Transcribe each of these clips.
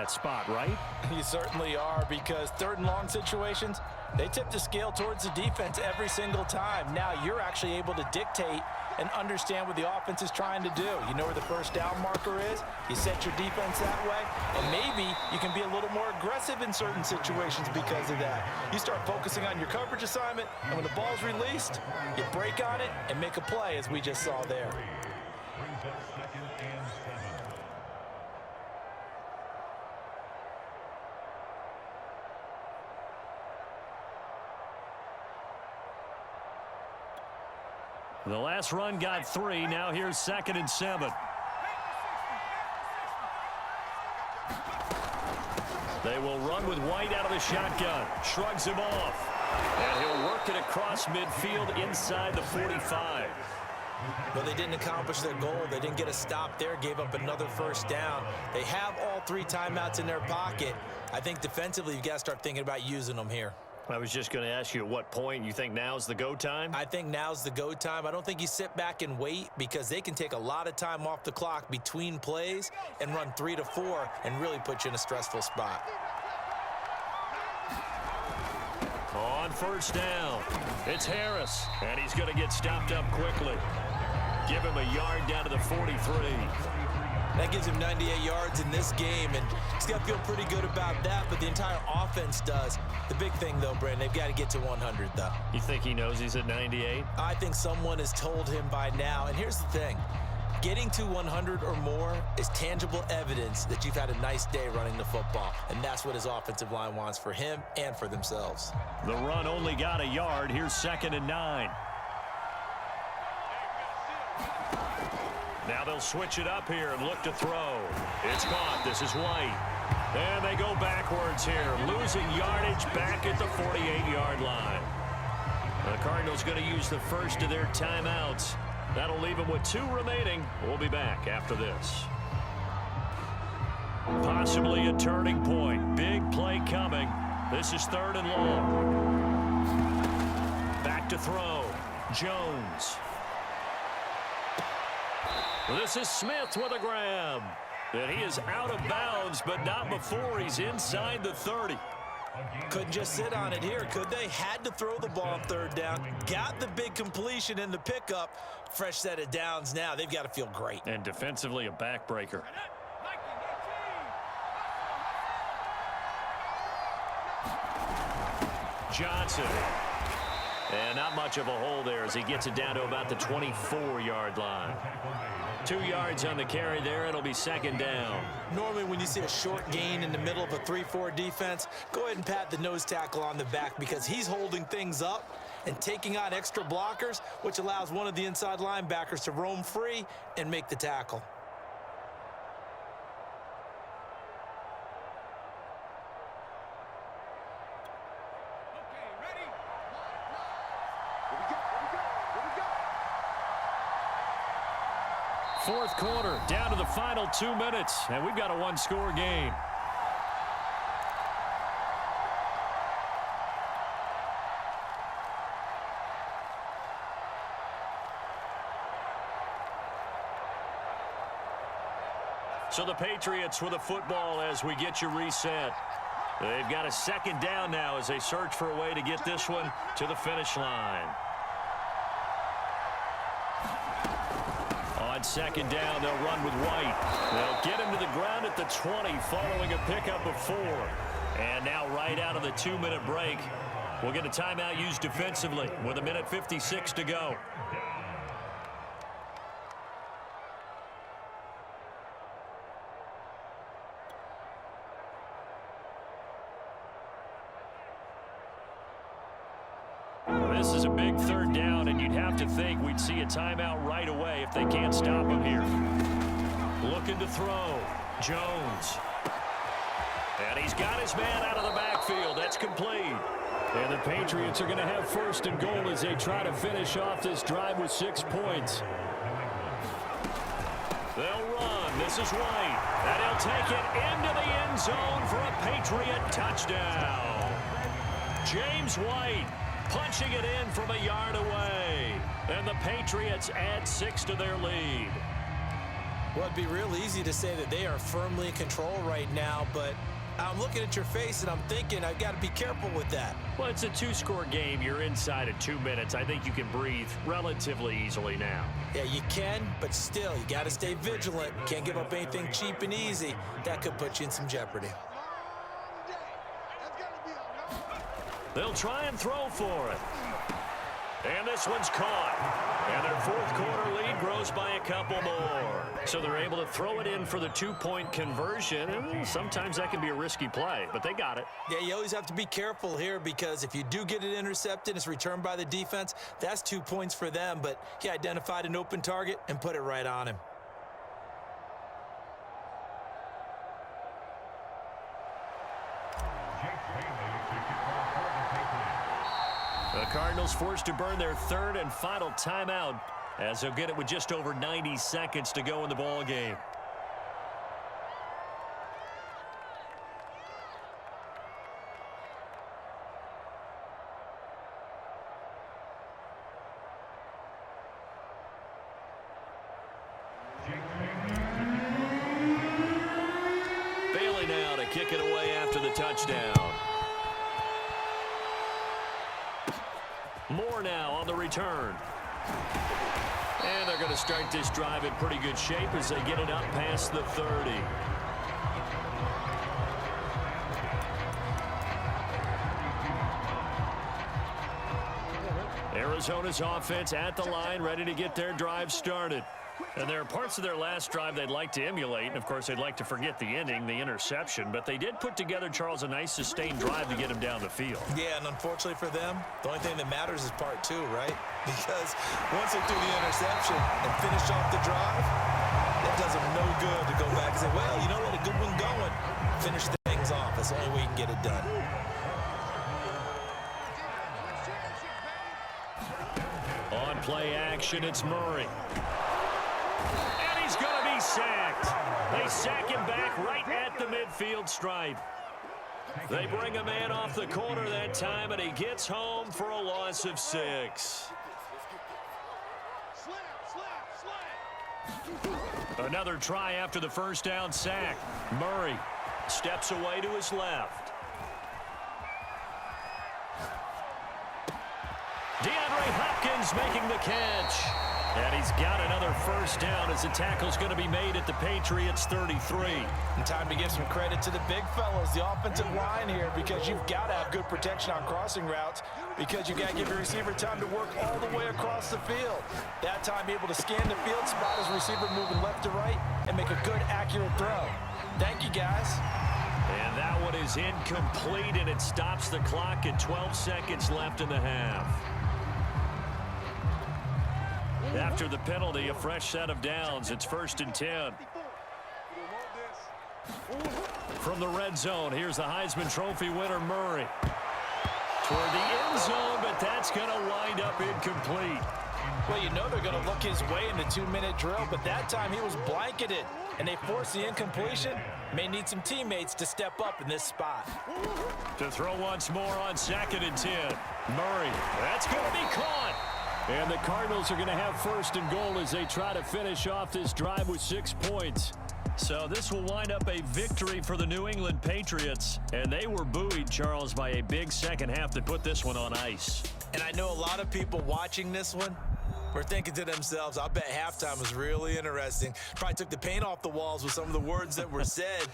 that spot, right? You certainly are, because third and long situations, they tip the scale towards the defense every single time. Now you're actually able to dictate and understand what the offense is trying to do. You know where the first down marker is. You set your defense that way, and maybe you can be a little more aggressive in certain situations because of that. You start focusing on your coverage assignment, and when the ball's released, you break on it and make a play, as we just saw there. The last run got 3. Now here's 2nd and 7. They will run with White out of the shotgun. Shrugs him off. And he'll work it across midfield inside the 45. Well, they didn't accomplish their goal. They didn't get a stop there, gave up another first down. They have all 3 timeouts in their pocket. I think defensively you've got to start thinking about using them here. I was just going to ask you, at what point you think now's the go time? I think now's the go time. I don't think you sit back and wait, because they can take a lot of time off the clock between plays and run 3 to 4 and really put you in a stressful spot. On first down, it's Harris, and he's going to get stopped up quickly. Give him a yard down to the 43. That gives him 98 yards in this game, and he's got to feel pretty good about that, but the entire offense does. The big thing, though, Brandon, they've got to get to 100, though. You think he knows he's at 98? I think someone has told him by now, and here's the thing. Getting to 100 or more is tangible evidence that you've had a nice day running the football, and that's what his offensive line wants for him and for themselves. The run only got a yard. Here's 2nd and 9. Now they'll switch it up here and look to throw. It's caught. This is White. And they go backwards here, losing yardage back at the 48-yard line. The Cardinals going to use the first of their timeouts. That'll leave them with 2 remaining. We'll be back after this. Possibly a turning point. Big play coming. This is 3rd and long. Back to throw. Jones. This is Smith with a grab. And he is out of bounds, but not before he's inside the 30. Couldn't just sit on it here, could they? Had to throw the ball on 3rd down. Got the big completion in the pickup. Fresh set of downs now. They've got to feel great. And defensively, a backbreaker. Johnson. And not much of a hole there as he gets it down to about the 24-yard line. 2 yards on the carry there. It'll be 2nd down. Normally when you see a short gain in the middle of a 3-4 defense, go ahead and pat the nose tackle on the back, because he's holding things up and taking on extra blockers, which allows one of the inside linebackers to roam free and make the tackle. Fourth quarter, down to the final 2 minutes, and we've got a 1-score game. So the Patriots with the football as we get you reset. They've got a 2nd down now as they search for a way to get this one to the finish line. On 2nd down, they'll run with White. They'll get him to the ground at the 20 following a pickup of 4. And now right out of the 2-minute break, we'll get a timeout used defensively with 1:56 to go. This is a big 3rd down, and you'd have to think we'd see a timeout right away if they can't stop him here. Looking to throw. Jones. And he's got his man out of the backfield. That's complete. And the Patriots are going to have 1st and goal as they try to finish off this drive with 6 points. They'll run. This is White. And he'll take it into the end zone for a Patriot touchdown. James White punching it in from a yard away. And the Patriots add 6 to their lead. Well, it'd be real easy to say that they are firmly in control right now, but I'm looking at your face and I'm thinking I've got to be careful with that. Well, it's a two-score game. You're inside of 2 minutes. I think you can breathe relatively easily now. Yeah, you can, but still, you got to stay vigilant. Can't give up anything cheap and easy. That could put you in some jeopardy. They'll try and throw for it. And this one's caught. And their fourth quarter lead grows by a couple more. So they're able to throw it in for the two-point conversion. And sometimes that can be a risky play, but they got it. Yeah, you always have to be careful here because if you do get it intercepted, it's returned by the defense. That's 2 points for them, but he identified an open target and put it right on him. The Cardinals forced to burn their third and final timeout as they'll get it with just over 90 seconds to go in the ball game. Bailey now to kick it away after the touchdown. Moore now on the return. And they're going to start this drive in pretty good shape as they get it up past the 30. Arizona's offense at the line, ready to get their drive started. And there are parts of their last drive they'd like to emulate. And, of course, they'd like to forget the ending, the interception. But they did put together, Charles, a nice sustained drive to get him down the field. Yeah, and unfortunately for them, the only thing that matters is part two, right? Because once they do the interception and finish off the drive, it does them no good to go back and say, well, you know what, a good one going. Finish things off. That's the only way you can get it done. On play action, it's Murray. And he's going to be sacked. They sack him back right at the midfield stripe. They bring a man off the corner that time, and he gets home for a loss of 6. Another try after the first down sack. Murray steps away to his left. DeAndre Hopkins making the catch. And he's got another first down as the tackle's going to be made at the Patriots 33. And time to give some credit to the big fellas, the offensive line here, because you've got to have good protection on crossing routes because you've got to give your receiver time to work all the way across the field. That time able to scan the field, spot his receiver moving left to right, and make a good, accurate throw. Thank you, guys. And that one is incomplete, and it stops the clock at 12 seconds left in the half. After the penalty, a fresh set of downs. It's 1st and 10. From the red zone, here's the Heisman Trophy winner, Murray. Toward the end zone, but that's going to wind up incomplete. Well, you know they're going to look his way in the 2-minute drill, but that time he was blanketed, and they forced the incompletion. May need some teammates to step up in this spot. To throw once more on 2nd and 10. Murray, that's going to be caught. And the Cardinals are going to have 1st and goal as they try to finish off this drive with 6 points. So this will wind up a victory for the New England Patriots. And they were buoyed, Charles, by a big second half that put this one on ice. And I know a lot of people watching this one were thinking to themselves, I bet halftime was really interesting. Probably took the paint off the walls with some of the words that were said.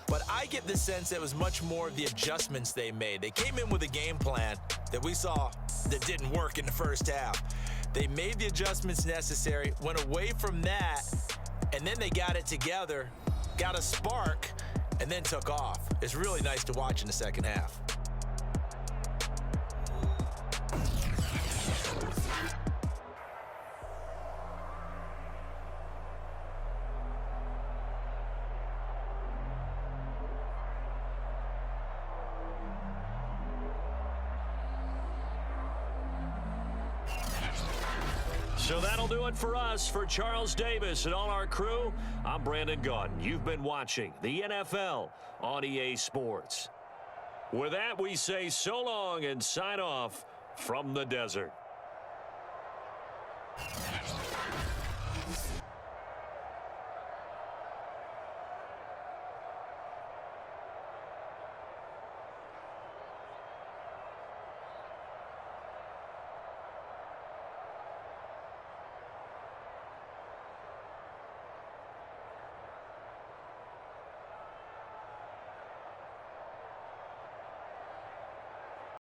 But I get the sense it was much more of the adjustments they made. They came in with a game plan that we saw that didn't work in the first half. They made the adjustments necessary, went away from that, and then they got it together, got a spark, and then took off. It's really nice to watch in the second half. So that'll do it for us. For Charles Davis and all our crew, I'm Brandon Gaudin. You've been watching the NFL on EA Sports. With that, we say so long and sign off from the desert.